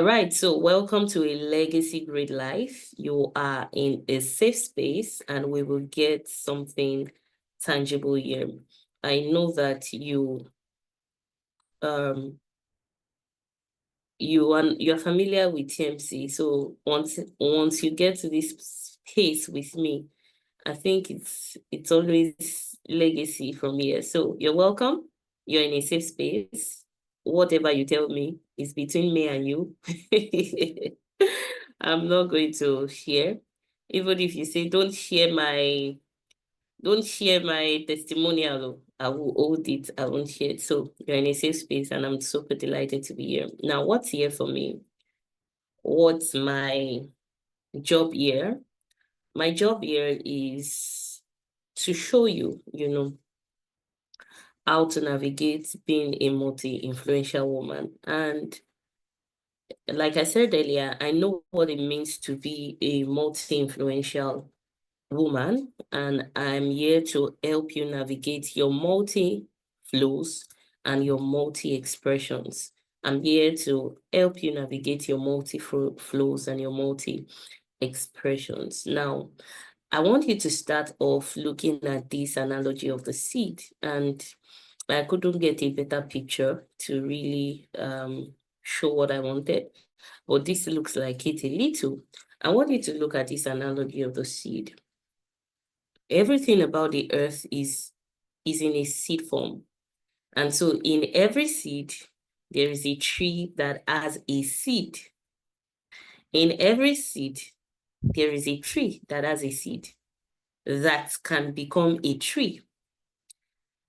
All right, so welcome to a legacy grade life. You are in a safe space and we will get something tangible here. I know that you're familiar with TMC. So once you get to this space with me, I think it's always legacy from here. So you're welcome. You're in a safe space. Whatever you tell me is between me and you. I'm not going to share. Even if you say don't share my testimonial, I will hold it, I won't share it. So you're in a safe space and I'm super delighted to be here. Now, what's here for me? What's my job here? My job here is to show you, how to navigate being a multi-influential woman. And like I said earlier, I know what it means to be a multi-influential woman, and I'm here to help you navigate your multi-flows and your multi-expressions. I'm here to help you navigate your multi-flows and your multi-expressions. Now, I want you to start off looking at this analogy of the seed, and I couldn't get a better picture to really show what I wanted, but this looks like it a little. I want you to look at this analogy of the seed. Everything about the earth is in a seed form. And so in every seed, there is a tree that has a seed. In every seed, there is a tree that has a seed that can become a tree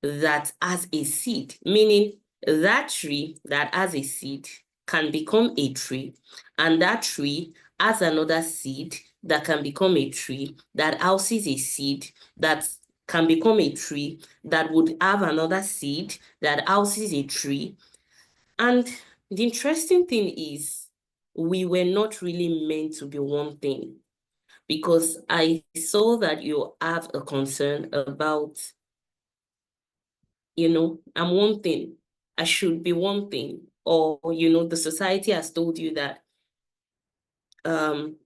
that has a seed, meaning that tree that has a seed can become a tree, and that tree has another seed that can become a tree that houses a seed that can become a tree that would have another seed that houses a tree. And the interesting thing is, we were not really meant to be one thing, because I saw that you have a concern about, I'm one thing, I should be one thing, or, the society has told you that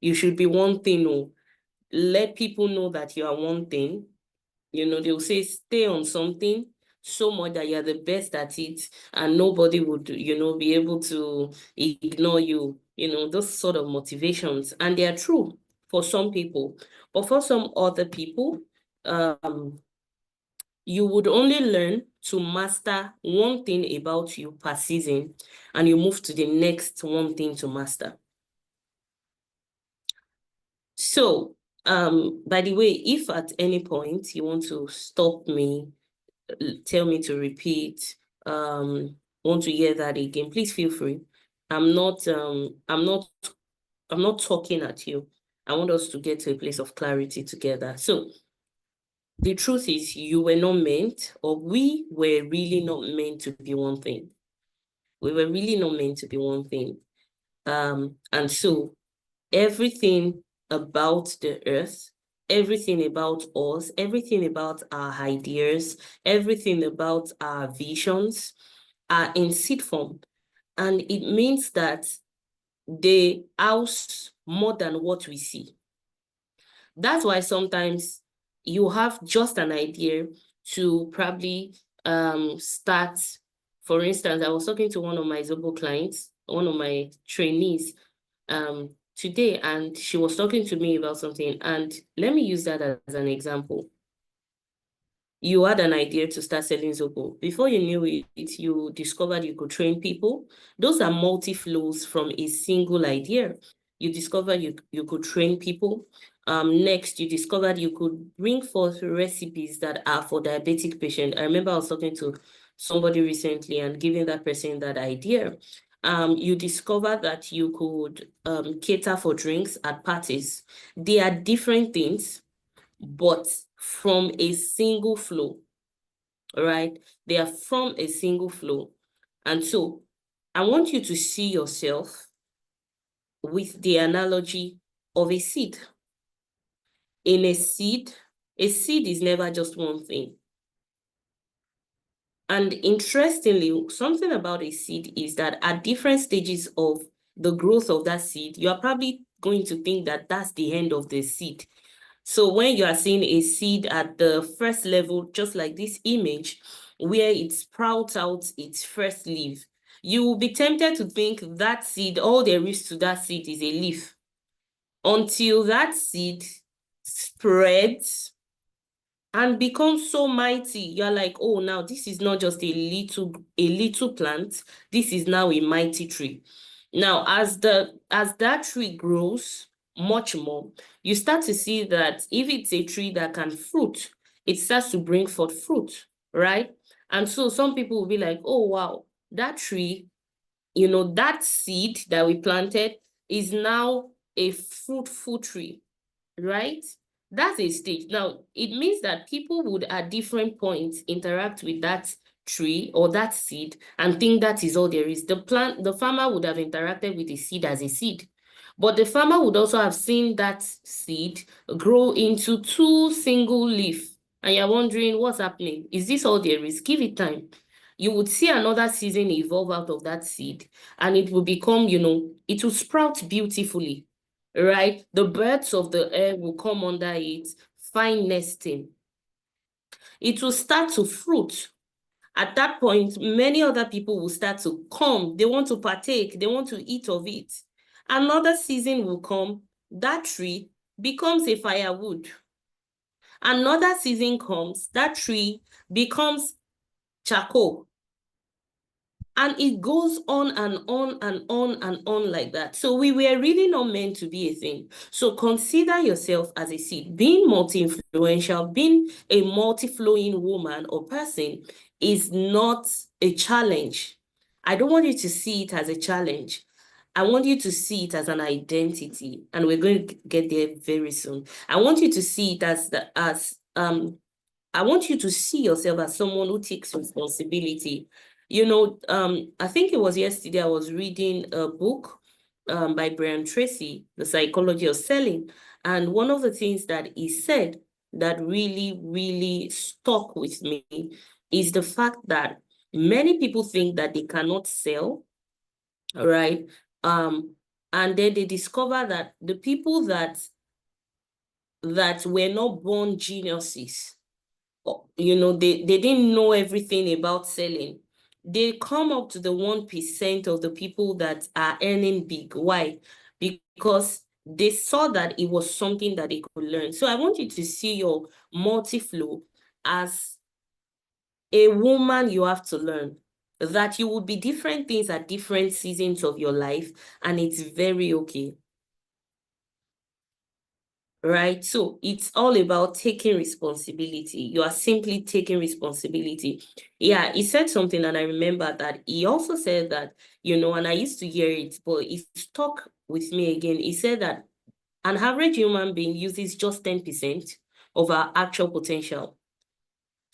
you should be one thing, or let people know that you are one thing. They'll say, stay on something so much that you're the best at it, and nobody would, be able to ignore you, those sort of motivations. And they are true for some people, but for some other people, you would only learn to master one thing about you per season, and you move to the next one thing to master. So, by the way, if at any point you want to stop me, tell me to repeat, want to hear that again, please feel free. I'm not talking at you. I want us to get to a place of clarity together. So the truth is, you were not meant, or we were really not meant to be one thing. We were really not meant to be one thing. And so everything about the earth, everything about us, everything about our ideas, everything about our visions are in seed form. And it means that they house more than what we see. That's why sometimes you have just an idea to probably start. For instance, I was talking to one of my Zobo clients, one of my trainees today, and she was talking to me about something. And let me use that as an example. You had an idea to start selling Zobo. Before you knew it, you discovered you could train people. Those are multi-flows from a single idea. You discovered you could train people. Next, you discovered you could bring forth recipes that are for diabetic patients. I remember I was talking to somebody recently and giving that person that idea. You discovered that you could cater for drinks at parties. They are different things, but from a single flow, all right? They are from a single flow. And so I want you to see yourself with the analogy of a seed. In a seed is never just one thing. And interestingly, something about a seed is that at different stages of the growth of that seed, you are probably going to think that that's the end of the seed. So when you are seeing a seed at the first level, just like this image, where it sprouts out its first leaf, you will be tempted to think that seed, all there is to that seed is a leaf, until that seed spreads and becomes so mighty. You're like, oh, now this is not just a little plant, this is now a mighty tree. Now, as that tree grows much more, you start to see that if it's a tree that can fruit, it starts to bring forth fruit, right? And so some people will be like, oh, wow, that tree, that seed that we planted is now a fruitful tree, right? That's a stage. Now, it means that people would at different points interact with that tree or that seed and think that is all there is. The farmer would have interacted with the seed as a seed, but the farmer would also have seen that seed grow into two single leaf. And you're wondering what's happening. Is this all there is? Give it time. You would see another season evolve out of that seed, and it will become, it will sprout beautifully, right? The birds of the air will come under it, find nesting. It will start to fruit. At that point, many other people will start to come. They want to partake. They want to eat of it. Another season will come. That tree becomes a firewood. Another season comes. That tree becomes charcoal. And it goes on and on and on and on like that. So we were really not meant to be a thing. So consider yourself as a seed. Being multi-influential, being a multi-flowing woman or person is not a challenge. I don't want you to see it as a challenge. I want you to see it as an identity, and we're going to get there very soon. I want you to see it I want you to see yourself as someone who takes responsibility. I think it was yesterday I was reading a book by Brian Tracy, The Psychology of Selling. And one of the things that he said that really, really stuck with me is the fact that many people think that they cannot sell, right? And then they discover that the people that were not born geniuses, they didn't know everything about selling. They come up to the 1% of the people that are earning big. Why? Because they saw that it was something that they could learn. So I want you to see your multi-flow as a woman. You have to learn that you will be different things at different seasons of your life, and it's very okay. Right? So it's all about taking responsibility. You are simply taking responsibility. Yeah, he said something, and I remember that he also said that, and I used to hear it, but it stuck with me again. He said that an average human being uses just 10% of our actual potential.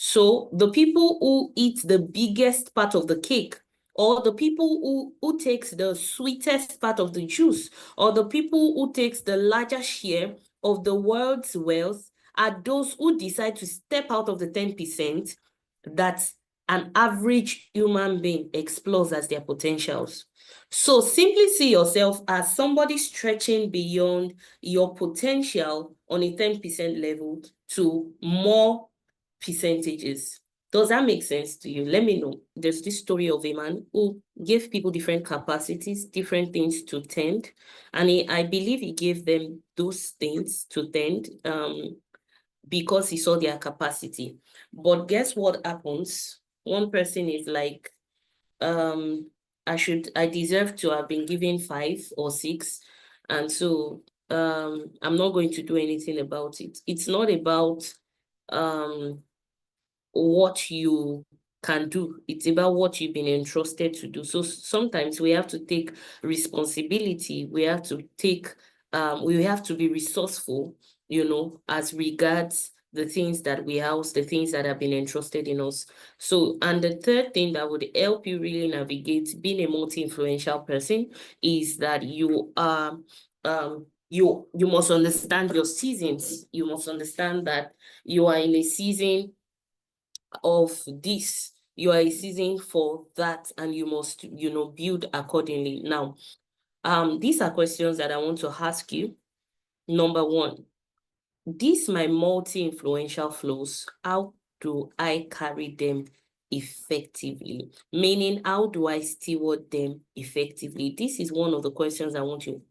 So the people who eat the biggest part of the cake, or the people who takes the sweetest part of the juice, or the people who takes the larger share of the world's wealth, are those who decide to step out of the 10% that an average human being explores as their potentials. So simply see yourself as somebody stretching beyond your potential on a 10% level to more percentages. Does that make sense to you? Let me know. There's this story of a man who gave people different capacities, different things to tend. And I believe he gave them those things to tend because he saw their capacity. But guess what happens? One person is like, I deserve to have been given 5 or 6. And so I'm not going to do anything about it. It's not about what you can do. It's about what you've been entrusted to do. So sometimes we have to take responsibility. We have to be resourceful, as regards the things that we house, the things that have been entrusted in us. So, and the third thing that would help you really navigate being a multi-influential person is that you are, you must understand your seasons. You must understand that you are in a season of this, you are a season for that, and you must, build accordingly. Now, These are questions that I want to ask you. Number one, these my multi-influential flows, how do I carry them effectively? Meaning, how do I steward them effectively? This is one of the questions I want you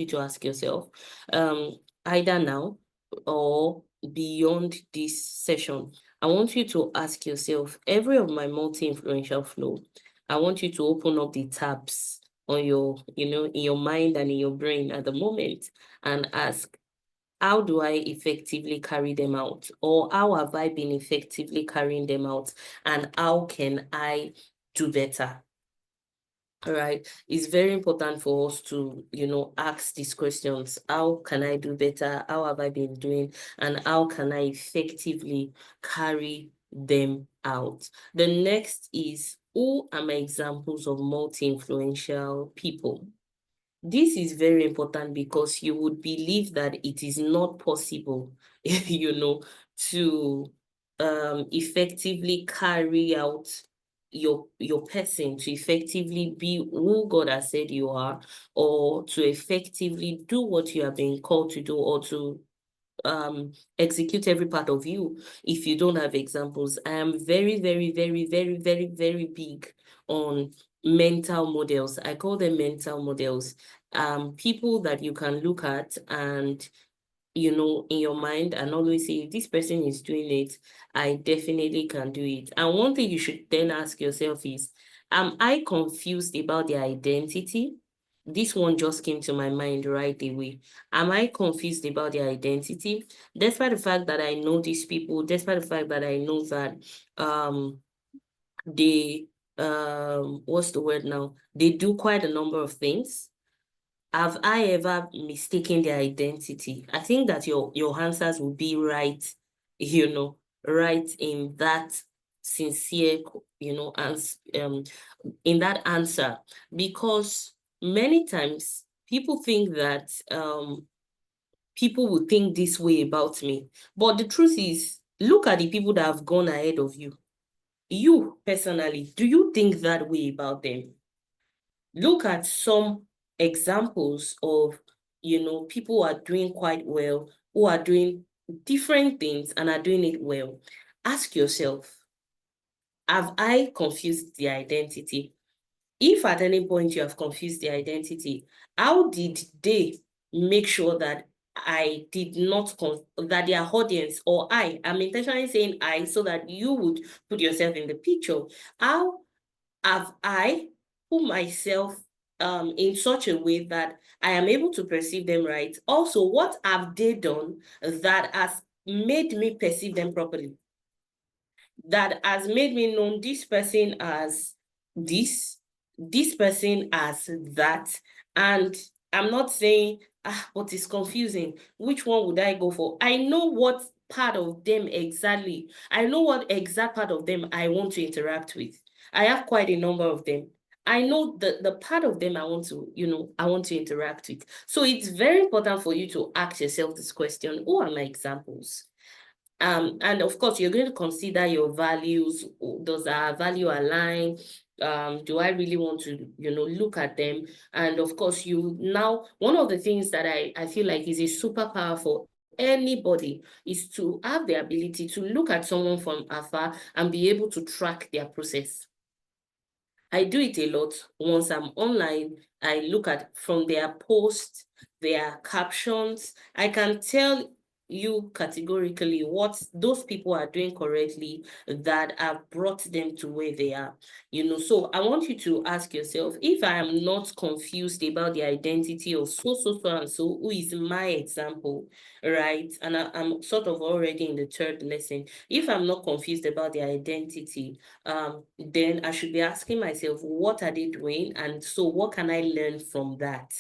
to ask yourself, either now or beyond this session. I want you to ask yourself, every of my multi-influential flow, I want you to open up the tabs on your, in your mind and in your brain at the moment and ask, how do I effectively carry them out? Or how have I been effectively carrying them out? And how can I do better? All right. It's very important for us to, ask these questions. How can I do better? How have I been doing? And how can I effectively carry them out? The next is, who are my examples of multi-influential people? This is very important because you would believe that it is not possible, to effectively carry out your person, to effectively be who God has said you are, or to effectively do what you have been called to do, or to execute every part of you if you don't have examples. I am very, very, very, very, very, very big on mental models. I call them mental models. People that you can look at and, in your mind, and always say, if this person is doing it, I definitely can do it. And one thing you should then ask yourself is, am I confused about their identity? This one just came to my mind right away. Am I confused about their identity? Despite the fact that I know these people, despite the fact that I know that they what's the word now? They do quite a number of things. Have I ever mistaken their identity? I think that your answers will be right, right in that sincere, in that answer, because many times people think that people will think this way about me. But the truth is, look at the people that have gone ahead of you. You personally, do you think that way about them? Look at some examples of, people who are doing quite well, who are doing different things and are doing it well. Ask yourself, have I confused the identity? If at any point you have confused the identity, how did they make sure that I did not, that their audience, or I'm intentionally saying I, so that you would put yourself in the picture. How have I put myself in such a way that I am able to perceive them right? Also, what have they done that has made me perceive them properly? That has made me know this person as this person as that. And I'm not saying, but it's confusing. Which one would I go for? I know what part of them exactly. I know what exact part of them I want to interact with. I have quite a number of them. I know the part of them I want to, I want to interact with. So it's very important for you to ask yourself this question: who are my examples? And of course, you're going to consider your values. Does our value align? Do I really want to, look at them? And of course, one of the things that I feel like is a superpower for anybody is to have the ability to look at someone from afar and be able to track their process. I do it a lot. Once I'm online, I look at from their posts, their captions. I can tell you categorically what those people are doing correctly that have brought them to where they are. So I want you to ask yourself, if I am not confused about the identity of so and so, who is my example, right? And I'm sort of already in the third lesson. If I'm not confused about the identity, then I should be asking myself, what are they doing? And so what can I learn from that?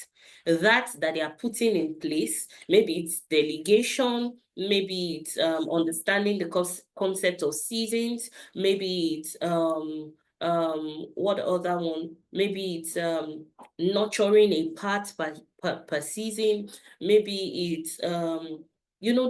That they are putting in place. Maybe it's delegation, maybe it's understanding the concept of seasons, maybe it's what other one? Maybe it's nurturing a part per season, maybe it's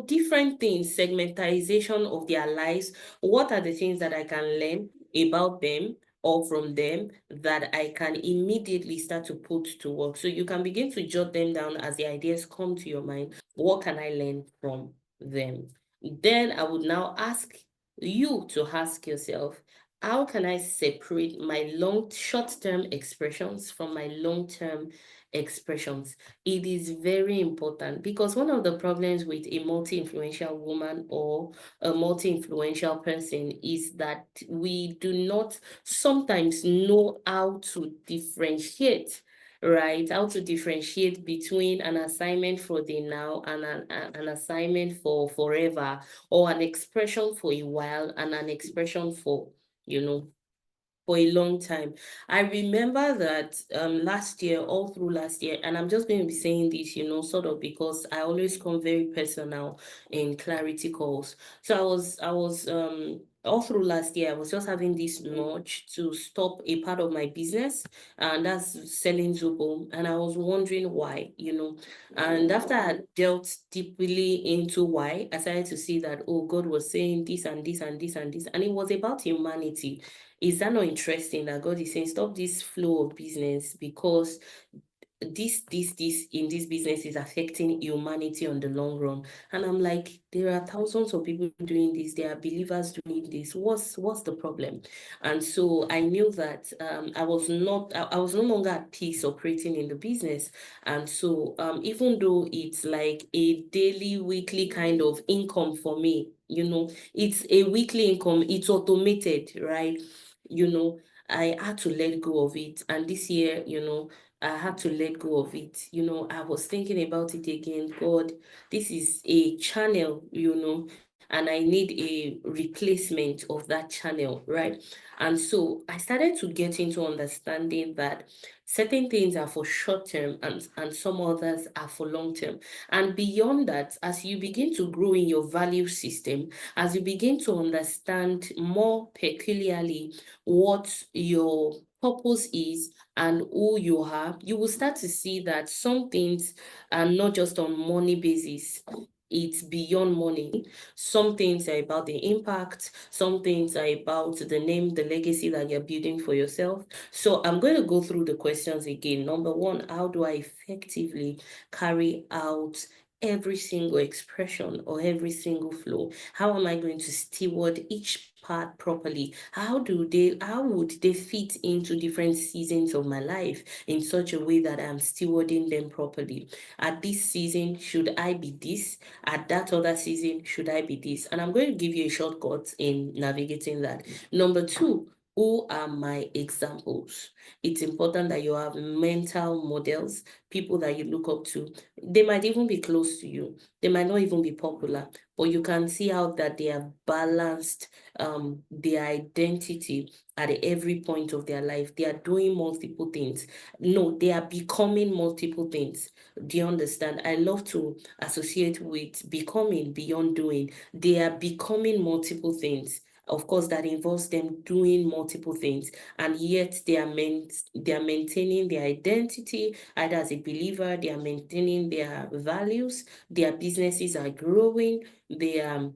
different things, segmentization of their lives. What are the things that I can learn about them? or from them that I can immediately start to put to work. So you can begin to jot them down as the ideas come to your mind. What can I learn from them? Then I would now ask you to ask yourself, how can I separate my short-term expressions from my long-term expressions? It is very important, because one of the problems with a multi-influential woman or a multi-influential person is that we do not sometimes know how to differentiate, right? How to differentiate between an assignment for the now and an assignment for forever, or an expression for a while and an expression for, you know, for a long time. I remember that last year, all through last year, and I'm just going to be saying this, sort of because I always come very personal in clarity calls. So I was all through last year, I was just having this nudge to stop a part of my business, and that's selling Zobo. And I was wondering why. And after I dealt deeply into why, I started to see that, oh, God was saying this and this and this and this, and it was about humanity. Is that not interesting that God is saying, stop this flow of business, because this in this business is affecting humanity on the long run? And I'm like, there are thousands of people doing this, there are believers doing this. What's the problem? And so I knew that I was no longer at peace operating in the business. And so even though it's like a daily, weekly kind of income for me, it's a weekly income, it's automated, right? I had to let go of it. And this year, I had to let go of it. I was thinking about it again. God, this is a channel, and I need a replacement of that channel, right? And so I started to get into understanding that certain things are for short term, and some others are for long term. And beyond that, as you begin to grow in your value system, as you begin to understand more peculiarly what your purpose is and who you are, you will start to see that some things are not just on money basis. It's beyond money. Some things are about the impact. Some things are about the name, the legacy that you're building for yourself. So I'm going to go through the questions again. Number one, how do I effectively carry out every single expression or every single flow? How am I going to steward each part properly? How would they fit into different seasons of my life in such a way that I'm stewarding them properly? At this season, should I be this? At that other season, should I be this? And I'm going to give you a shortcut in navigating that. Number two, who are my examples? It's important that you have mental models, people that you look up to. They might even be close to you. They might not even be popular, but you can see how that they have balanced their identity at every point of their life. They are doing multiple things. No, they are becoming multiple things. Do you understand? I love to associate with becoming beyond doing. They are becoming multiple things. Of course, that involves them doing multiple things, and yet they are maintaining their identity either as a believer. They are maintaining their values. Their businesses are growing. They are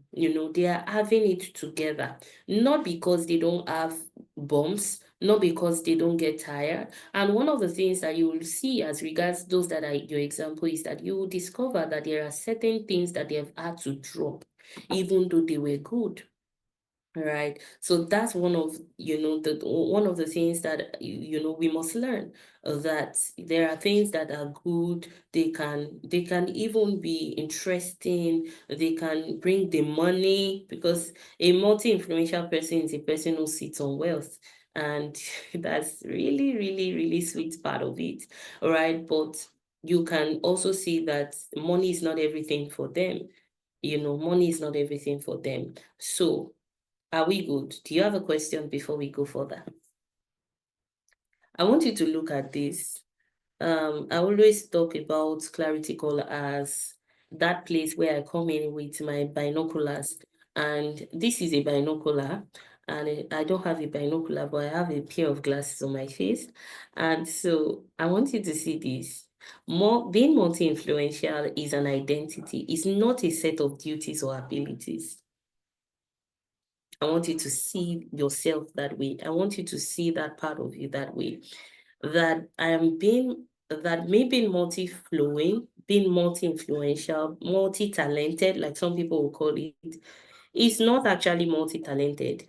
having it together, not because they don't have bumps, not because they don't get tired. And one of the things that you will see as regards those that are your example is that you will discover that there are certain things that they have had to drop, even though they were good. Right. So that's one of the things that we must learn, that there are things that are good. They can even be interesting. They can bring the money, because a multi-influential person is a person who sits on wealth. And that's really, really, really sweet part of it. All right. But you can also see that money is not everything for them. Money is not everything for them. So are we good? Do you have a question before we go further? I want you to look at this. I always talk about clarity call as that place where I come in with my binoculars. And this is a binocular. And I don't have a binocular, but I have a pair of glasses on my face. And so I want you to see this. Being multi-influential is an identity. It's not a set of duties or abilities. I want you to see yourself that way. I want you to see that part of you that way. That me being multi-flowing, being multi-influential, multi-talented, like some people will call it, is not actually multi-talented,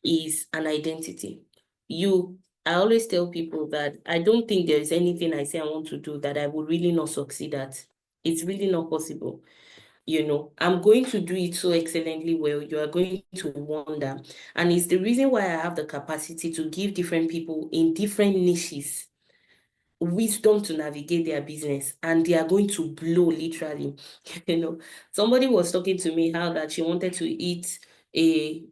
is an identity. I always tell people that I don't think there is anything I say I want to do that I would really not succeed at. It's really not possible. I'm going to do it so excellently well, you are going to wonder. And it's the reason why I have the capacity to give different people in different niches wisdom to navigate their business, and they are going to blow literally. Somebody was talking to me how that she wanted to eat a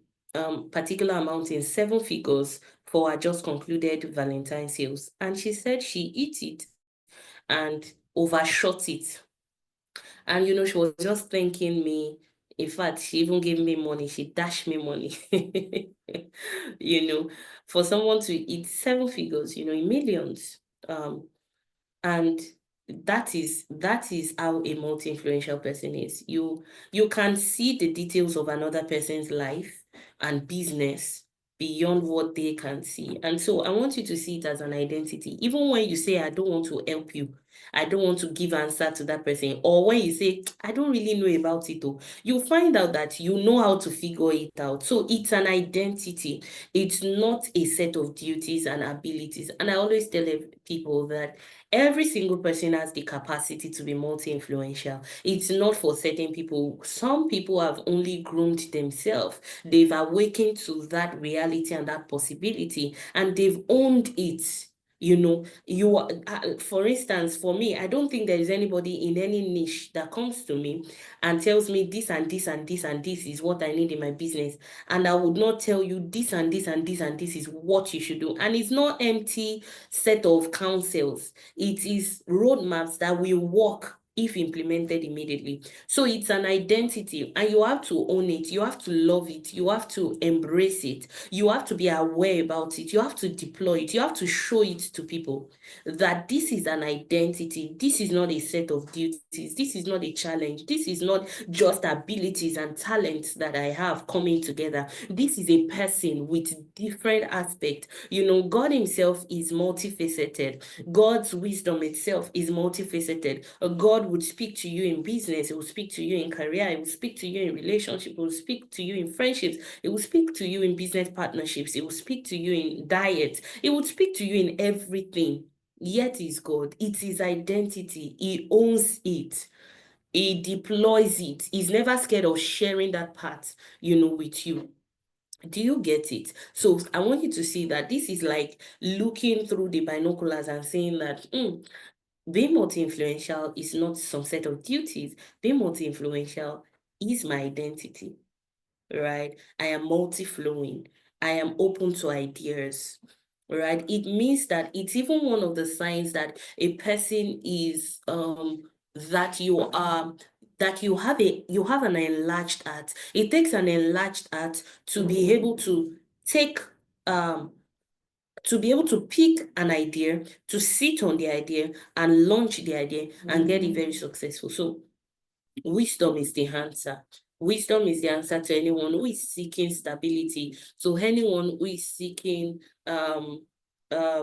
particular amount in 7 figures for her just concluded Valentine sales, and she said she eat it and overshot it. And she was just thanking me. In fact, she even gave me money. She dashed me money. For someone to eat 7 figures, in millions. And that is how a multi-influential person is. You can see the details of another person's life and business beyond what they can see. And so I want you to see it as an identity. Even when you say, I don't want to help you, I don't want to give answer to that person, or when you say, I don't really know about it, you find out that you know how to figure it out. So it's an identity. It's not a set of duties and abilities. And I always tell people that every single person has the capacity to be multi-influential. It's not for certain people. Some people have only groomed themselves. They've awakened to that reality and that possibility, and they've owned it. For instance, for me, I don't think there is anybody in any niche that comes to me and tells me this and this and this and this is what I need in my business, and I would not tell you this and this and this and this is what you should do. And it's not empty set of counsels. It is roadmaps that will work if implemented immediately. So it's an identity, and you have to own it. You have to love it. You have to embrace it. You have to be aware about it. You have to deploy it. You have to show it to people that this is an identity. This is not a set of duties. This is not a challenge. This is not just abilities and talents that I have coming together. This is a person with different aspects. God himself is multifaceted. God's wisdom itself is multifaceted. God would speak to you in business. He will speak to you in career. He will speak to you in relationship. He will speak to you in friendships. He will speak to you in business partnerships. He will speak to you in diet. He will speak to you in everything. Yet is God. It's his identity. He owns it. He deploys it. He's never scared of sharing that part, with you. Do you get it? So I want you to see that this is like looking through the binoculars and saying that being multi-influential is not some set of duties. Being multi-influential is my identity, right? I am multi-flowing. I am open to ideas, right? It means that it's even one of the signs that a person is that you have an enlarged heart. It takes an enlarged heart to be able to take to be able to pick an idea, to sit on the idea and launch the idea and get it very successful. So wisdom is the answer. Wisdom is the answer to anyone who is seeking stability, to anyone who is seeking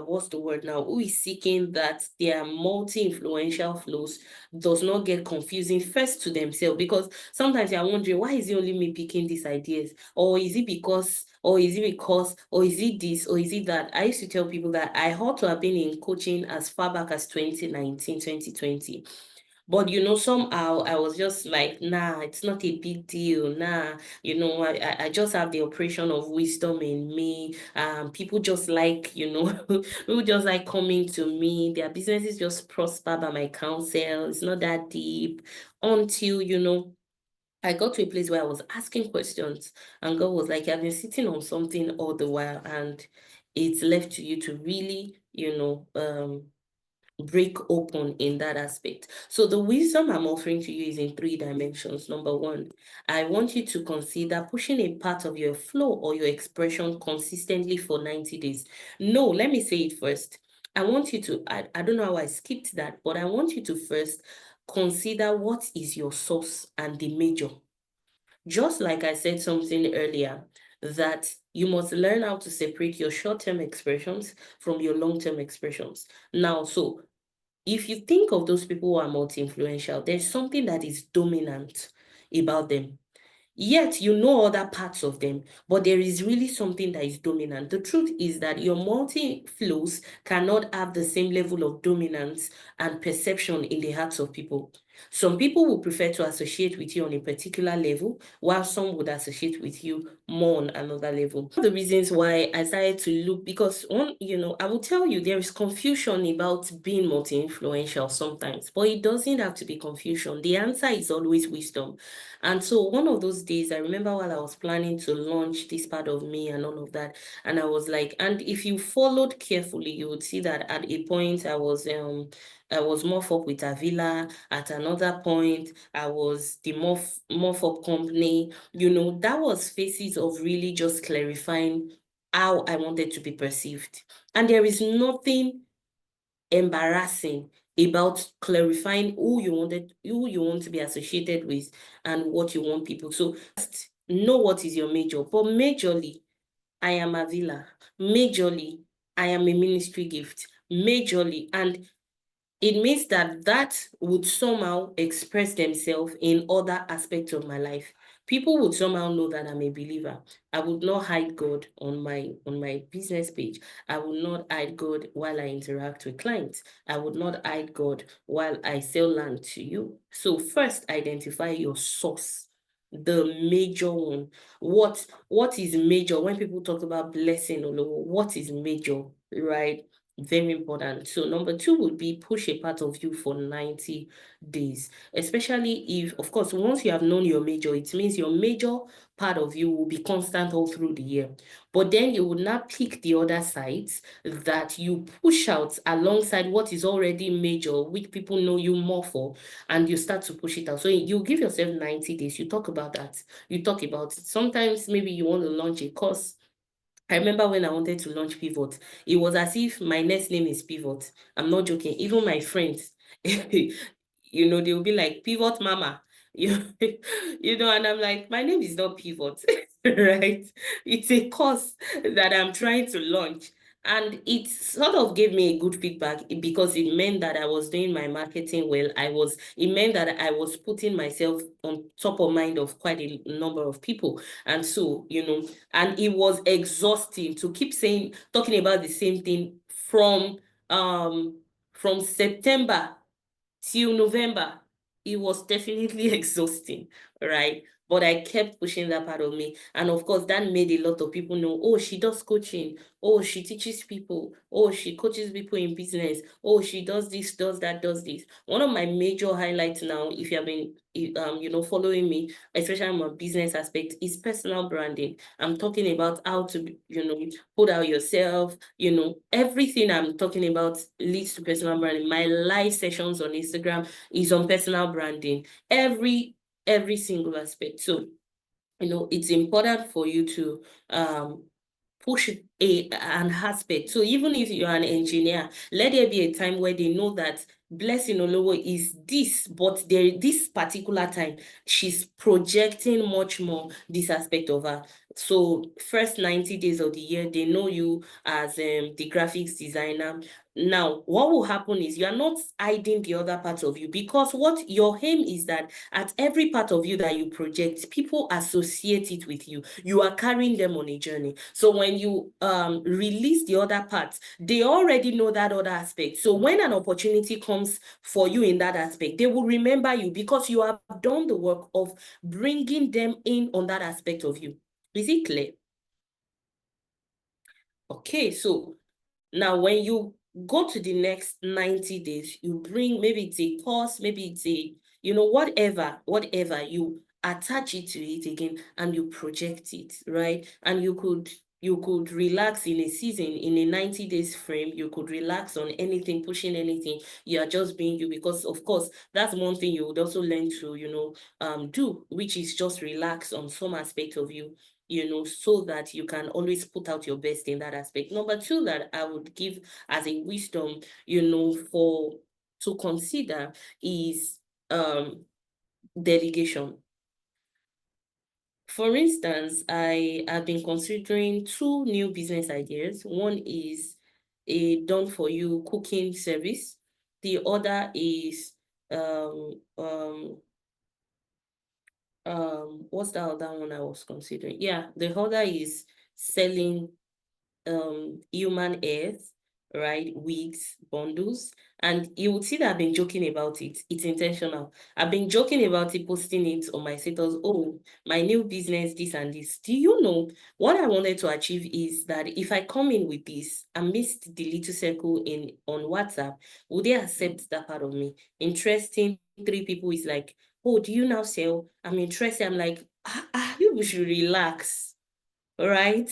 what's the word now, who is seeking that their multi-influential flows does not get confusing first to themselves, because sometimes you're wondering, why is it only me picking these ideas? Or is it because, or is it because, or is it this, or is it that? I used to tell people that I ought to have been in coaching as far back as 2019, 2020. But somehow I was just like, nah, it's not a big deal. Nah, I just have the operation of wisdom in me. People just like, people just like coming to me. Their businesses just prosper by my counsel. It's not that deep. Until, I got to a place where I was asking questions, and God was like, I've been sitting on something all the while, and it's left to you to really, break open in that aspect. So the wisdom I'm offering to you is in 3 dimensions. Number 1, I want you to consider pushing a part of your flow or your expression consistently for 90 days. No, let me say it first. I want you to, I don't know how I skipped that, but I want you to first consider what is your source and the major. Just like I said something earlier, that you must learn how to separate your short-term expressions from your long-term expressions. Now, so if you think of those people who are multi-influential, there's something that is dominant about them. Yet you know other parts of them, but there is really something that is dominant. The truth is that your multi-flows cannot have the same level of dominance and perception in the hearts of people. Some people will prefer to associate with you on a particular level, while some would associate with you more on another level. One of the reasons why I started to look, because I will tell you there is confusion about being multi-influential sometimes, but it doesn't have to be confusion. The answer is always wisdom. And so one of those days, I remember while I was planning to launch this part of me and all of that, and I was like, and if you followed carefully, you would see that at a point I was more up with Avila. At another point, I was the Morph Up company. That was phases of really just clarifying how I wanted to be perceived. And there is nothing embarrassing about clarifying who you want to be associated with and what you want people. So first, know what is your major. But majorly, I am Avila. Majorly, I am a ministry gift. Majorly, and it means that would somehow express themselves in other aspects of my life. People would somehow know that I'm a believer. I would not hide God on my business page. I would not hide God while I interact with clients. I would not hide God while I sell land to you. So first, identify your source, the major one. What is major? When people talk about blessing, what is major, right? Very important. So number two would be push a part of you for 90 days, especially if, of course, once you have known your major, it means your major part of you will be constant all through the year. But then you would not pick the other sides that you push out alongside what is already major, which people know you more for, and you start to push it out. So you give yourself 90 days. You talk about that. You talk about it. Sometimes maybe you want to launch a course. I remember when I wanted to launch Pivot, it was as if my next name is Pivot. I'm not joking. Even my friends, they'll be like, Pivot Mama. And I'm like, my name is not Pivot, right? It's a course that I'm trying to launch. And it sort of gave me a good feedback because it meant that I was doing my marketing well. It meant that I was putting myself on top of mind of quite a number of people. And so, and it was exhausting to keep talking about the same thing from September till November. It was definitely exhausting, right? But I kept pushing that part of me. And of course, that made a lot of people know, oh, she does coaching. Oh, she teaches people. Oh, she coaches people in business. Oh, she does this, does that, does this. One of my major highlights now, if you have been, following me, especially on my business aspect, is personal branding. I'm talking about how to, put out yourself, everything I'm talking about leads to personal branding. My live sessions on Instagram is on personal branding, every single aspect. So, it's important for you to push an aspect. So even if you're an engineer, let there be a time where they know that Blessing Olowo is this, but this particular time, she's projecting much more this aspect of her. So first 90 days of the year, they know you as the graphics designer. Now, what will happen is you are not hiding the other parts of you, because what your aim is that at every part of you that you project, people associate it with you. You are carrying them on a journey. So when you release the other parts, they already know that other aspect. So when an opportunity comes for you in that aspect, they will remember you because you have done the work of bringing them in on that aspect of you. Is it clear? Okay, so now when you go to the next 90 days, you bring, maybe it's a course, maybe it's whatever, you attach it to it again and you project it, right? And you could relax in a season, in a 90 days frame, you could relax on anything, pushing anything. You are just being you, because of course, that's one thing you would also learn to, do, which is just relax on some aspect of you, so that you can always put out your best in that aspect. Number two that I would give as a wisdom, to consider is delegation. For instance, I have been considering two new business ideas. One is a done for you cooking service. The other is what's the other one I was considering? Yeah, the other is selling human hairs, right? Wigs, bundles. And you would see that I've been joking about it. It's intentional. I've been joking about it, posting it on my status. Oh, my new business, this and this. Do you know what I wanted to achieve is that if I come in with this and missed the little circle in on WhatsApp, would they accept that part of me? Interesting. Three people is like, oh, do you now sell? I'm interested. I'm like, you should relax, right?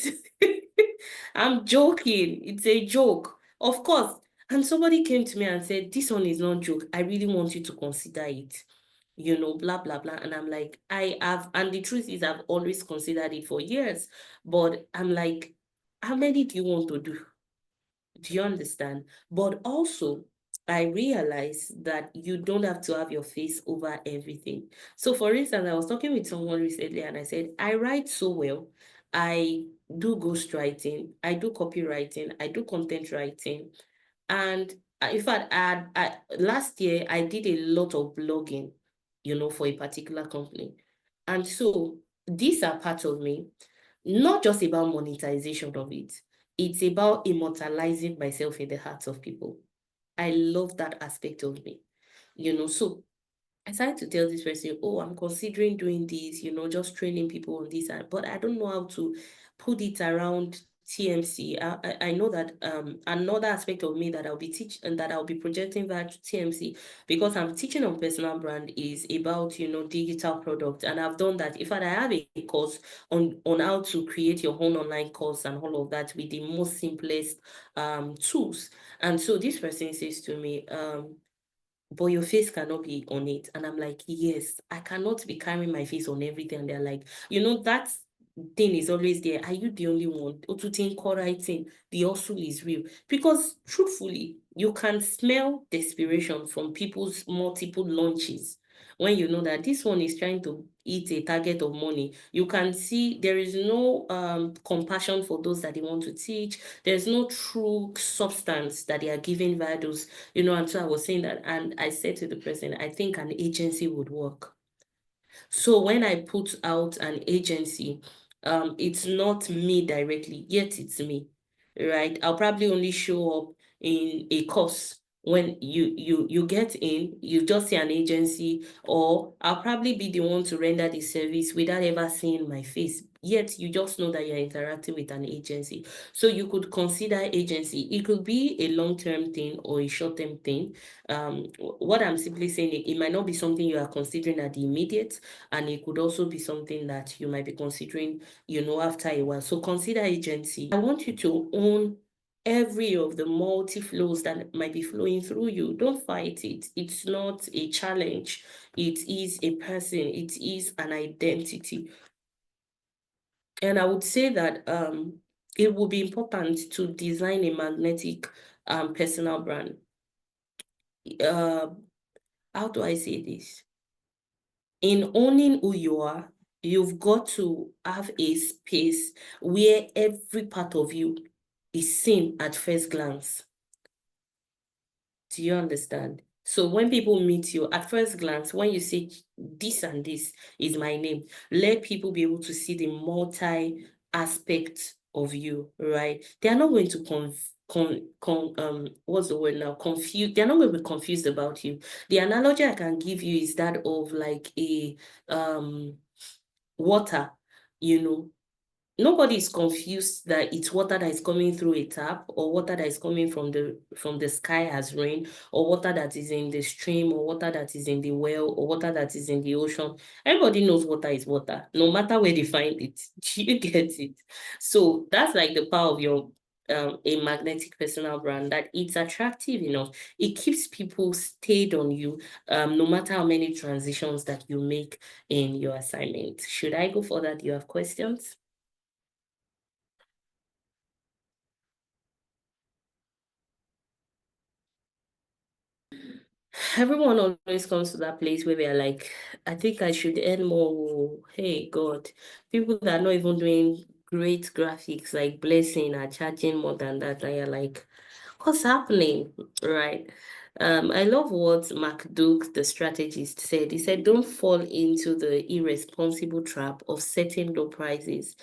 I'm joking. It's a joke. Of course. And somebody came to me and said, this one is not joke. I really want you to consider it. Blah, blah, blah. And I'm like, I have, and the truth is I've always considered it for years. But I'm like, how many do you want to do? Do you understand? But also, I realize that you don't have to have your face over everything. So, for instance, I was talking with someone recently and I said, I write so well. I do ghostwriting, I do copywriting, I do content writing. And in fact, last year I did a lot of blogging, for a particular company. And so these are part of me, not just about monetization of it. It's about immortalizing myself in the hearts of people. I love that aspect of me, so I started to tell this person, oh, I'm considering doing this, just training people on this, but I don't know how to put it around TMC. I know that another aspect of me that I'll be teaching and that I'll be projecting via TMC, because I'm teaching on personal brand, is about, digital product. And I've done that. In fact, I have a course on how to create your own online course and all of that with the most simplest tools. And so this person says to me, but your face cannot be on it. And I'm like, yes, I cannot be carrying my face on everything. And they're like, that thing is always there. Are you the only one? Or to think writing, the hustle is real. Because truthfully, you can smell desperation from people's multiple launches. When you know that this one is trying to eat a target of money, you can see there is no compassion for those that they want to teach. There's no true substance that they are giving via those, and so I was saying that, and I said to the person, I think an agency would work. So when I put out an agency, it's not me directly, yet it's me, right? I'll probably only show up in a course. When you get in, you just see an agency, or I'll probably be the one to render the service without ever seeing my face. Yet you just know that you're interacting with an agency. So you could consider agency. It could be a long-term thing or a short-term thing. What I'm simply saying, it might not be something you are considering at the immediate, and it could also be something that you might be considering, after a while. So consider agency. I want you to own every of the multi flows that might be flowing through you. Don't fight it. It's not a challenge. It is a person. It is an identity. And I would say that it would be important to design a magnetic personal brand. Uh, how do I say this? In owning who you are, you've got to have a space where every part of you is seen at first glance. Do you understand? So when people meet you at first glance, when you say this and this is my name, let people be able to see the multi aspect of you, right? They are not going to what's the word now? Confused. They're not going to be confused about you. The analogy I can give you is that of like a water, you know, nobody is confused that it's water that is coming through a tap, or water that is coming from the sky as rain, or water that is in the stream, or water that is in the well, or water that is in the ocean. Everybody knows water is water, no matter where they find it. Do you get it? So that's like the power of your a magnetic personal brand, that it's attractive enough. It keeps people stayed on you, no matter how many transitions that you make in your assignment. Should I go further? Do you have questions? Everyone always comes to that place where they're like, I think I should earn more. Hey, God. People that are not even doing great graphics, like Blessing, are charging more than that. And you're like, what's happening? Right. I love what Mark Duke, the strategist, said. He said, don't fall into the irresponsible trap of setting low prices.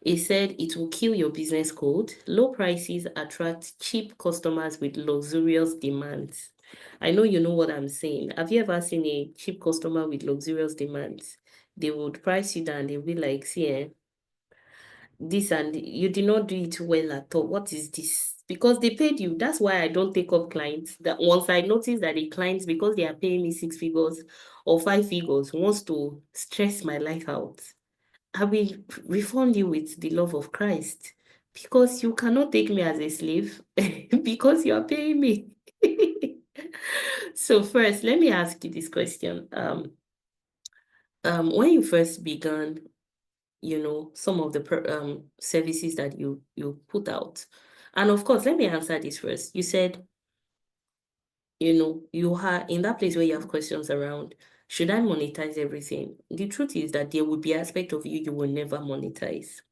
He said it will kill your business code. Low prices attract cheap customers with luxurious demands. I know you know what I'm saying. Have you ever seen a cheap customer with luxurious demands? They would price you down. They'll be like, see, this and you did not do it well at all. What is this? Because they paid you. That's why I don't take up clients. That once I notice that the clients, because they are paying me 6 figures or 5 figures, wants to stress my life out, I will refund you with the love of Christ. Because you cannot take me as a slave because you are paying me. So first, let me ask you this question. When you first began, some of the services that you put out, and of course, let me answer this first. You said, you are in that place where you have questions around, should I monetize everything? The truth is that there will be aspect of you will never monetize.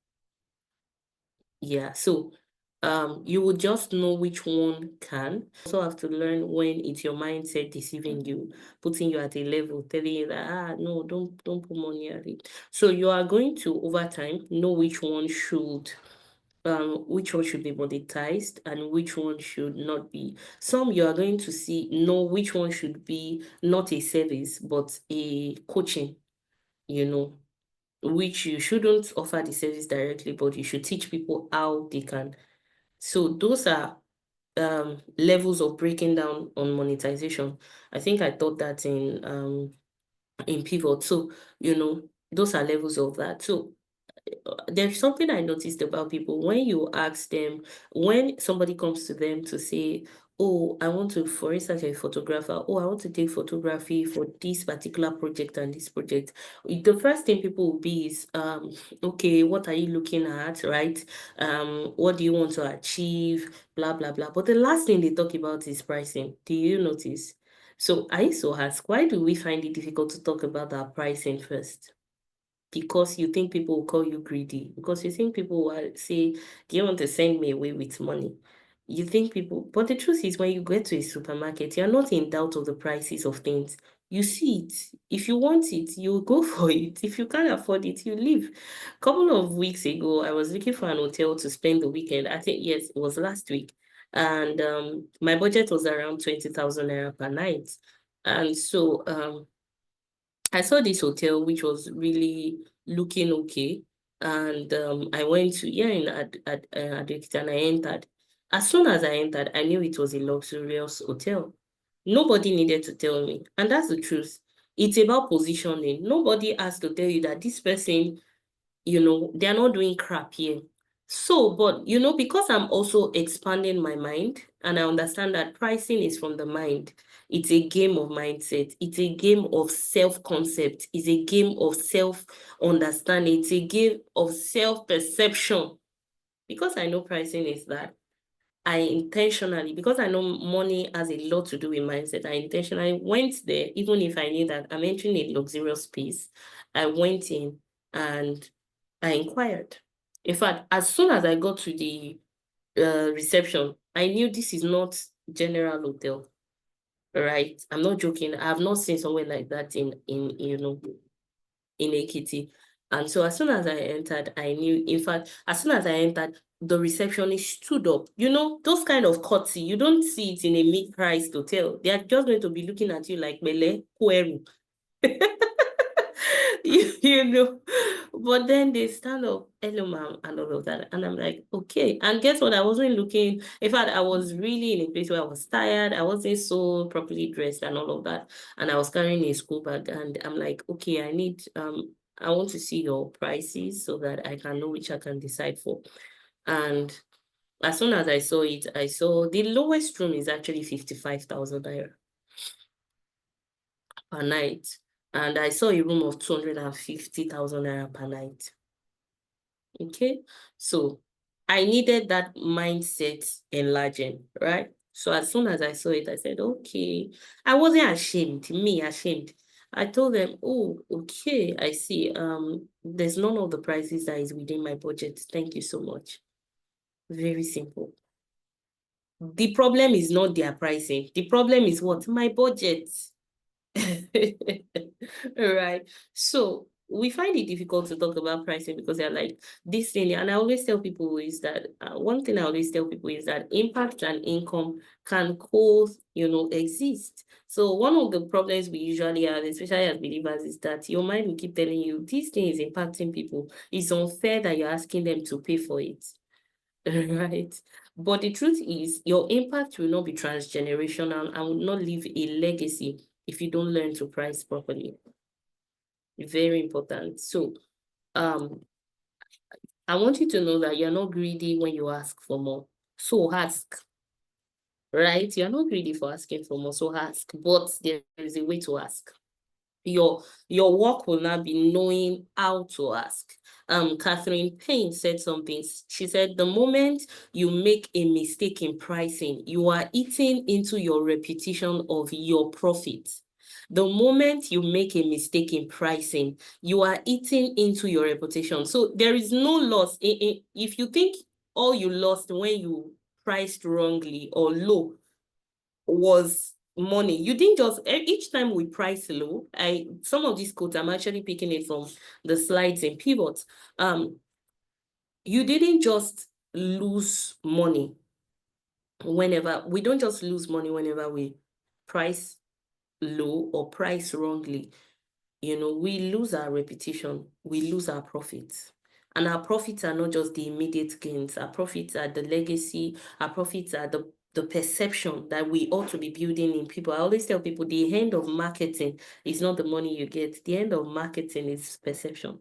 Yeah, so you will just know which one can. Also have to learn when it's your mindset deceiving you, putting you at a level, telling you that no, don't put money at it. So you are going to over time know which one should be monetized and which one should not be. Some you are going to know which one should be not a service but a coaching, you know which you shouldn't offer the service directly, but you should teach people how they can. So those are levels of breaking down on monetization. I think I taught that in Pivot. So, those are levels of that. So there's something I noticed about people when you ask them, when somebody comes to them to say, oh, I want to, for instance, a photographer, oh, I want to take photography for this particular project and this project. The first thing people will be is, okay, what are you looking at, right? What do you want to achieve, blah, blah, blah. But the last thing they talk about is pricing. Do you notice? So I also ask, why do we find it difficult to talk about our pricing first? Because you think people will call you greedy, because you think people will say, do you want to send me away with money? You think people, but the truth is when you get to a supermarket, you're not in doubt of the prices of things. You see it. If you want it, you go for it. If you can't afford it, you leave. A couple of weeks ago, I was looking for an hotel to spend the weekend. I think, yes, it was last week. And my budget was around 20,000 naira per night. And so I saw this hotel which was really looking okay, and I went to in Adekita, and I entered. As soon as I entered, I knew it was a luxurious hotel. Nobody needed to tell me, and that's the truth. It's about positioning. Nobody has to tell you that this person, they're not doing crap here. So, but because I'm also expanding my mind and I understand that pricing is from the mind, it's a game of mindset, it's a game of self-concept, it's a game of self-understanding, it's a game of self-perception. Because I know pricing is that, I intentionally, because I know money has a lot to do with mindset, I intentionally went there, even if I knew that I'm entering a luxurious space. I went in and I inquired. In fact, as soon as I got to the reception, I knew this is not general hotel, right? I'm not joking. I have not seen somewhere like that in Ekiti. And so as soon as I entered, I knew, in fact, as soon as I entered, the receptionist stood up. Those kind of courtesy, you don't see it in a mid-priced hotel. They are just going to be looking at you like, Mele, Kweru. you know. But then they stand up, hello, ma'am, and all of that. And I'm like, okay. And guess what? I wasn't looking, in fact, I was really in a place where I was tired. I wasn't so properly dressed and all of that. And I was carrying a school bag. And I'm like, okay, I want to see your prices so that I can know which I can decide for. And as soon as I saw it, I saw the lowest room is actually 55,000 naira per night. And I saw a room of 250,000 naira per night. Okay, so I needed that mindset enlarging, right? So as soon as I saw it, I said, okay. I wasn't ashamed, ashamed. I told them, oh, okay, I see. There's none of the prices that is within my budget. Thank you so much. Very simple. The problem is not their pricing. The problem is what? My budget. Right. So we find it difficult to talk about pricing because they're like this thing. And I always tell people is that one thing I always tell people is that impact and income can exist. So one of the problems we usually have, especially as believers, is that your mind will keep telling you this thing is impacting people. It's unfair that you're asking them to pay for it. Right. But the truth is, your impact will not be transgenerational and will not leave a legacy if you don't learn to price properly. Very important. So, I want you to know that you're not greedy when you ask for more. So ask, right? You're not greedy for asking for more, so ask. But there is a way to ask. Your work will not be knowing how to ask. Catherine Payne said something. She said, the moment you make a mistake in pricing, you are eating into your reputation of your profit. The moment you make a mistake in pricing, you are eating into your reputation. So there is no loss. If you think all you lost when you priced wrongly or low was money. You didn't just each time we price low. Some of these quotes I'm actually picking it from the slides in Pivot. You didn't just lose money whenever we don't just lose money whenever we price low or price wrongly. We lose our reputation, we lose our profits. And our profits are not just the immediate gains. Our profits are the legacy. Our profits are the perception that we ought to be building in people. I always tell people the end of marketing is not the money you get. The end of marketing is perception.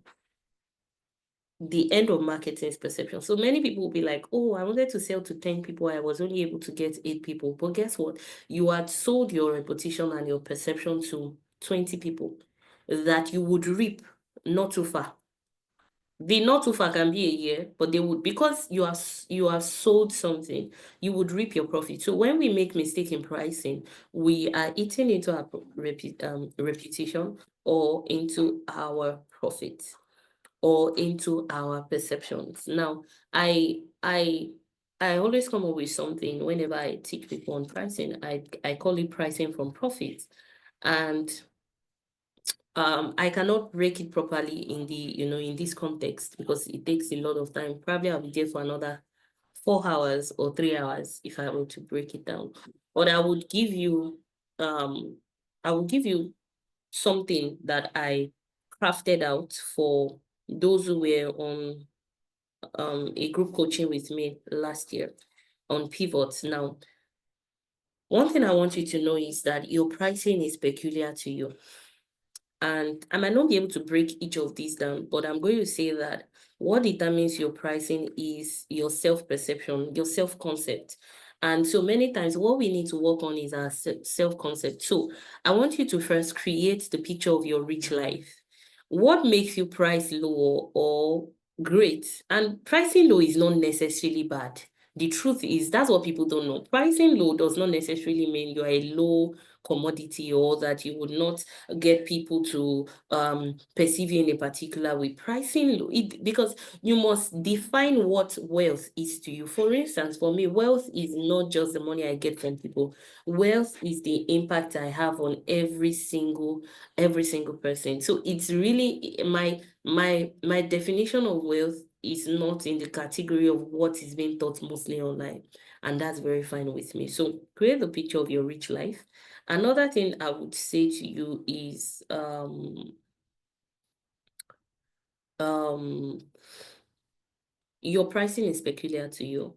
The end of marketing is perception. So many people will be like, oh, I wanted to sell to 10 people. I was only able to get 8 people. But guess what? You had sold your reputation and your perception to 20 people that you would reap not too far. The not too far can be a year, but they would, because you have sold something, you would reap your profit. So when we make mistake in pricing, we are eating into our reputation or into our profit or into our perceptions. Now, I always come up with something whenever I teach people on pricing. I call it pricing from profits. And I cannot break it properly in this context because it takes a lot of time. Probably I'll be there for another 4 hours or 3 hours if I were to break it down. But I would give you something that I crafted out for those who were on a group coaching with me last year on pivots. Now, one thing I want you to know is that your pricing is peculiar to you. And I might not be able to break each of these down, but I'm going to say that what determines your pricing is your self-perception, your self-concept. And so many times what we need to work on is our self-concept. So I want you to first create the picture of your rich life. What makes you price low or great? And pricing low is not necessarily bad. The truth is, that's what people don't know. Pricing low does not necessarily mean you're a low commodity or that you would not get people to perceive you in a particular way. Pricing low, because you must define what wealth is to you. For instance, for me, wealth is not just the money I get from people. Wealth is the impact I have on every single person. So it's really my definition of wealth is not in the category of what is being taught mostly online. And that's very fine with me. So create the picture of your rich life. Another thing I would say to you is your pricing is peculiar to you.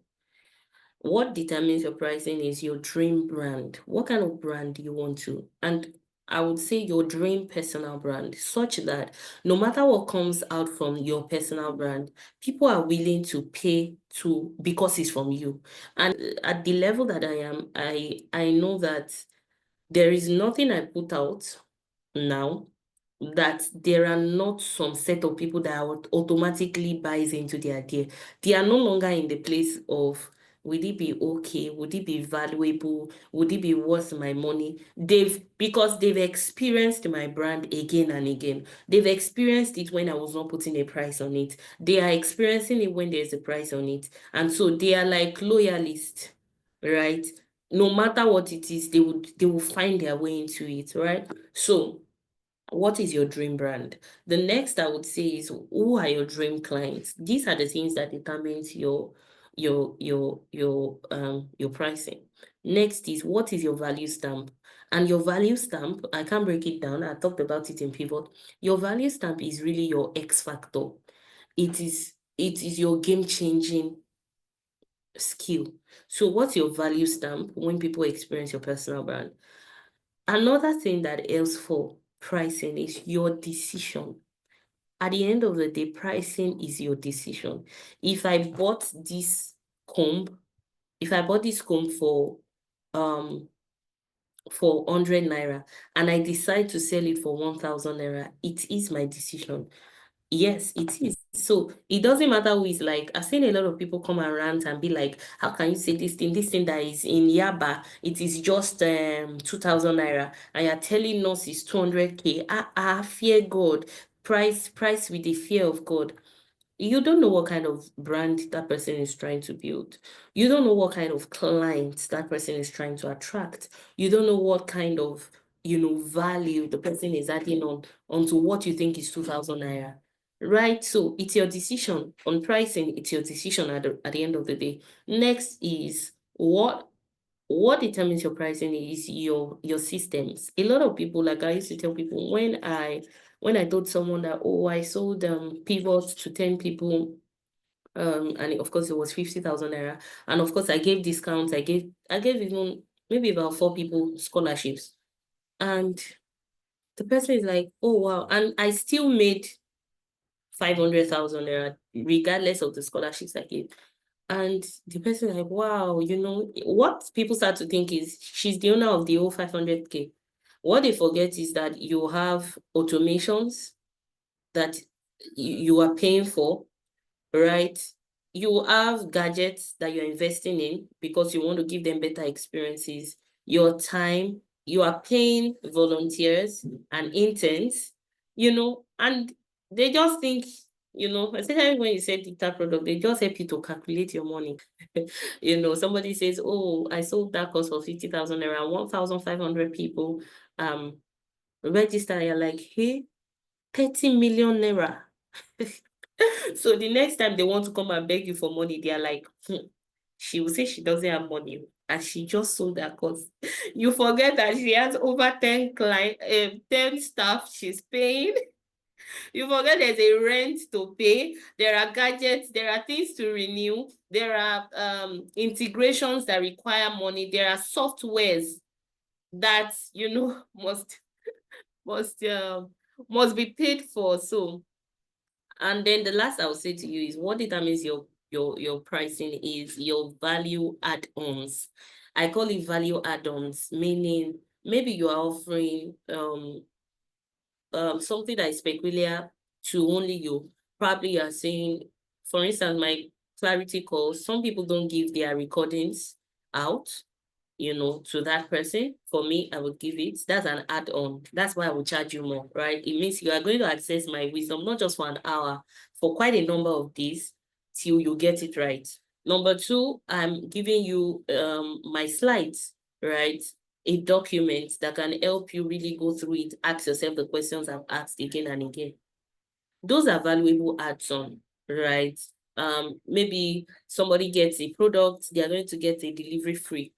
What determines your pricing is your dream brand. What kind of brand do you want to? And I would say your dream personal brand, such that no matter what comes out from your personal brand, people are willing to pay to because it's from you. And at the level that I am, I know that there is nothing I put out now that there are not some set of people that automatically buys into the idea. They are no longer in the place of Would it be okay? Would it be valuable? Would it be worth my money? Because they've experienced my brand again and again. They've experienced it when I was not putting a price on it. They are experiencing it when there's a price on it. And so they are like loyalists, right? No matter what it is, they will find their way into it, right? So what is your dream brand? The next I would say is, who are your dream clients? These are the things that determines your pricing. Next is, what is your value stamp? And your value stamp, I can't break it down. I talked about it in Pivot. Your value stamp is really your X factor. It is your game-changing skill. So what's your value stamp when people experience your personal brand? Another thing that helps for pricing is your decision. At the end of the day, pricing is your decision. If I bought this comb, for 100 naira and I decide to sell it for 1,000 naira, it is my decision. Yes, it is. So it doesn't matter who is like, I've seen a lot of people come and rant and be like, how can you say this thing that is in Yaba, it is just 2,000 naira, and you're telling us it's 200K. Fear God. Price with the fear of God. You don't know what kind of brand that person is trying to build. You don't know what kind of clients that person is trying to attract. You don't know what kind of, value the person is adding onto what you think is 2,000 naira. Right? So it's your decision on pricing. It's your decision at the end of the day. Next is, what determines your pricing is your systems. A lot of people, like I used to tell people, when I told someone that, oh, I sold pivots to 10 people, and of course it was 50,000 naira, and of course I gave discounts. I gave even maybe about 4 people scholarships, and the person is like, oh wow, and I still made 500,000 naira regardless of the scholarships I gave. And the person like, wow, what people start to think is she's the owner of the whole 500K. What they forget is that you have automations that you are paying for, right? You have gadgets that you're investing in because you want to give them better experiences. Your time, you are paying volunteers and interns, and they just think, especially when you say digital product, they just help you to calculate your money. Somebody says, oh, I sold that course for 50,000 naira, 1,500 people register. You're like, hey, 30 million naira. So the next time they want to come and beg you for money, they are like, she will say she doesn't have money and she just sold that course. You forget that she has over 10 10 staff she's paying. You forget there's a rent to pay. There are gadgets. There are things to renew. There are integrations that require money. There are softwares that must be paid for. So, and then the last I will say to you is, what determines your pricing is your value add-ons. I call it value add-ons, meaning maybe you are offering something that is peculiar to only you. Probably you are saying, for instance, my clarity calls, some people don't give their recordings out, to that person. For me, I would give it. That's an add-on. That's why I will charge you more, right? It means you are going to access my wisdom, not just for an hour, for quite a number of days till you get it right. Number two, I'm giving you my slides, right? A document that can help you really go through it, ask yourself the questions I've asked again and again. Those are valuable add-on, right? Maybe somebody gets a product, they are going to get a delivery free.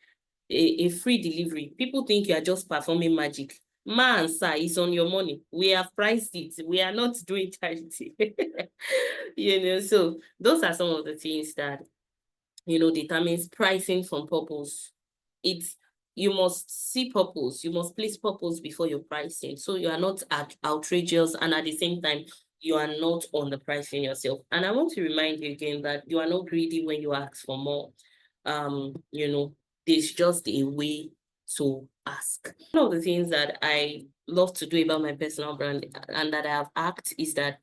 A free delivery. People think you are just performing magic. Man, sir, it's on your money. We have priced it. We are not doing charity. So those are some of the things that, determines pricing from purpose. You must see purpose. You must place purpose before your pricing. So you are not outrageous, and at the same time, you are not on the pricing yourself. And I want to remind you again that you are not greedy when you ask for more. There's just a way to ask. One of the things that I love to do about my personal brand and that I have asked is that,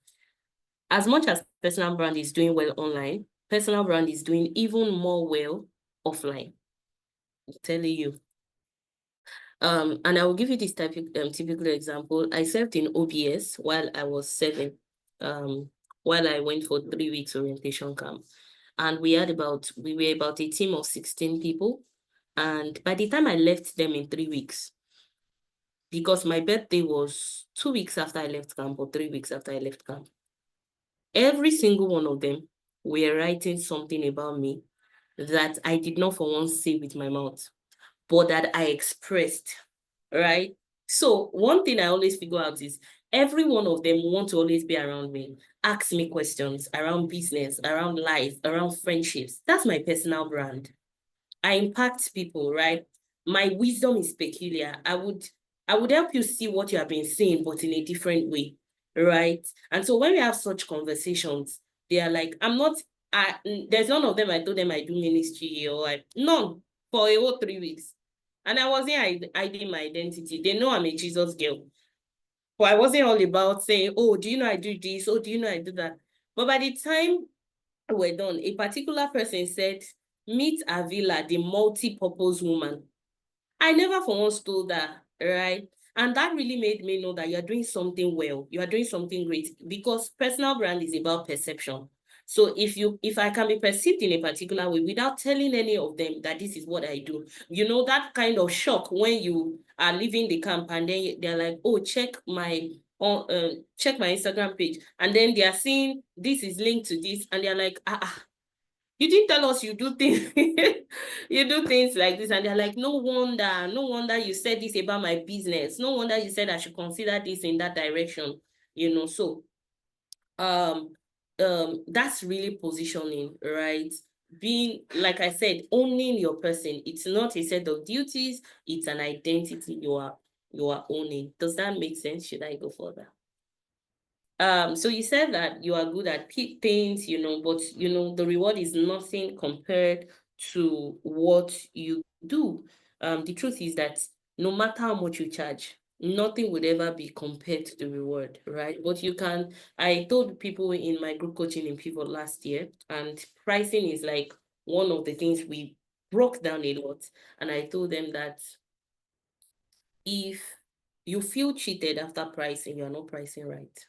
as much as personal brand is doing well online, personal brand is doing even more well offline. I'm telling you. And I will give you this typical example. I served in OBS while I was serving, while I went for 3 weeks orientation camp. And we were about a team of 16 people. And by the time I left them in 3 weeks, because my birthday was 2 weeks after I left camp or 3 weeks after I left camp, every single one of them were writing something about me that I did not for once say with my mouth, but that I expressed, right? So one thing I always figure out is every one of them want to always be around me, ask me questions around business, around life, around friendships. That's my personal brand. I impact people, right? My wisdom is peculiar. I would help you see what you have been saying, but in a different way, right? And so when we have such conversations, they are like, there's none of them I told them I do ministry or none for a whole 3 weeks. And I wasn't hiding my identity. They know I'm a Jesus girl. But I wasn't all about saying, oh, do you know I do this? Oh, do you know I do that? But by the time we're done, a particular person said, meet Avila, the multi-purpose woman. I never for once told her, right? And that really made me know that you're doing something well. You are doing something great because personal brand is about perception. So if I can be perceived in a particular way without telling any of them that this is what I do, that kind of shock when you are leaving the camp and then they're like, oh, check my Instagram page. And then they are seeing this is linked to this and they're like, you didn't tell us you do things you do things like this. And they're like, no wonder you said this about my business. No wonder you said I should consider this in that direction. So um that's really positioning, right? Being, like I said, owning your person. It's not a set of duties, it's an identity you are owning. Does that make sense? Should I go further? So you said that you are good at things, but the reward is nothing compared to what you do. The truth is that no matter how much you charge, nothing would ever be compared to the reward, right? But I told people in my group coaching in Pivot last year, and pricing is like one of the things we broke down a lot. And I told them that if you feel cheated after pricing, you're not pricing right.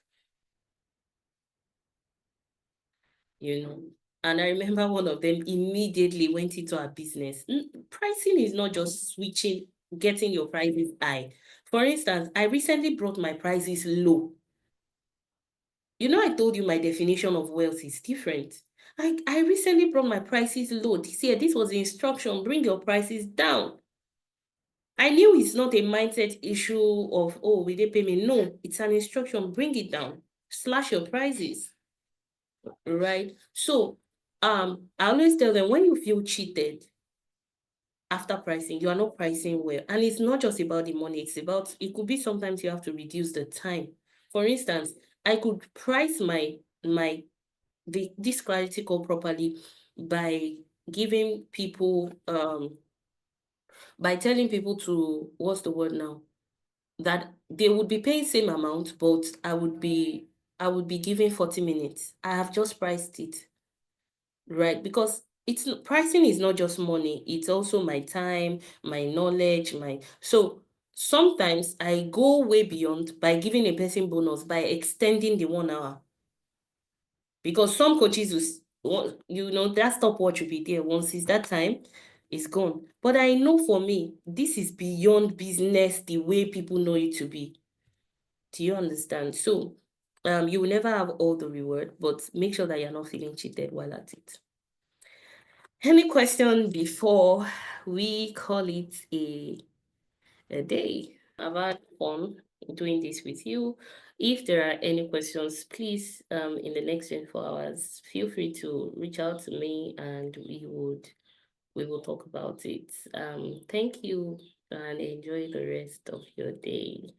And I remember one of them immediately went into our business. Pricing is not just getting your prices high. For instance, I recently brought my prices low. I told you my definition of wealth is different. I recently brought my prices low this year. This was the instruction, bring your prices down. I knew it's not a mindset issue of, oh, will they pay me? No, it's an instruction, bring it down, slash your prices. Right? So I always tell them, when you feel cheated after pricing, you are not pricing well. And it's not just about the money, it could be sometimes you have to reduce the time. For instance, I could price this clarity call properly by giving people by telling people to, what's the word now, that they would be paying same amount, but I would be giving 40 minutes. I have just priced it. Right, because pricing is not just money, it's also my time, my knowledge, so sometimes I go way beyond by giving a person bonus by extending the 1 hour. Because some coaches that stopwatch will be there. Once it's that time, it's gone. But I know for me, this is beyond business the way people know it to be. Do you understand? So you will never have all the reward, but make sure that you're not feeling cheated while at it. Any question before we call it a day? I've had fun doing this with you. If there are any questions, please, in the next 24 hours, feel free to reach out to me and we will talk about it. Thank you and enjoy the rest of your day.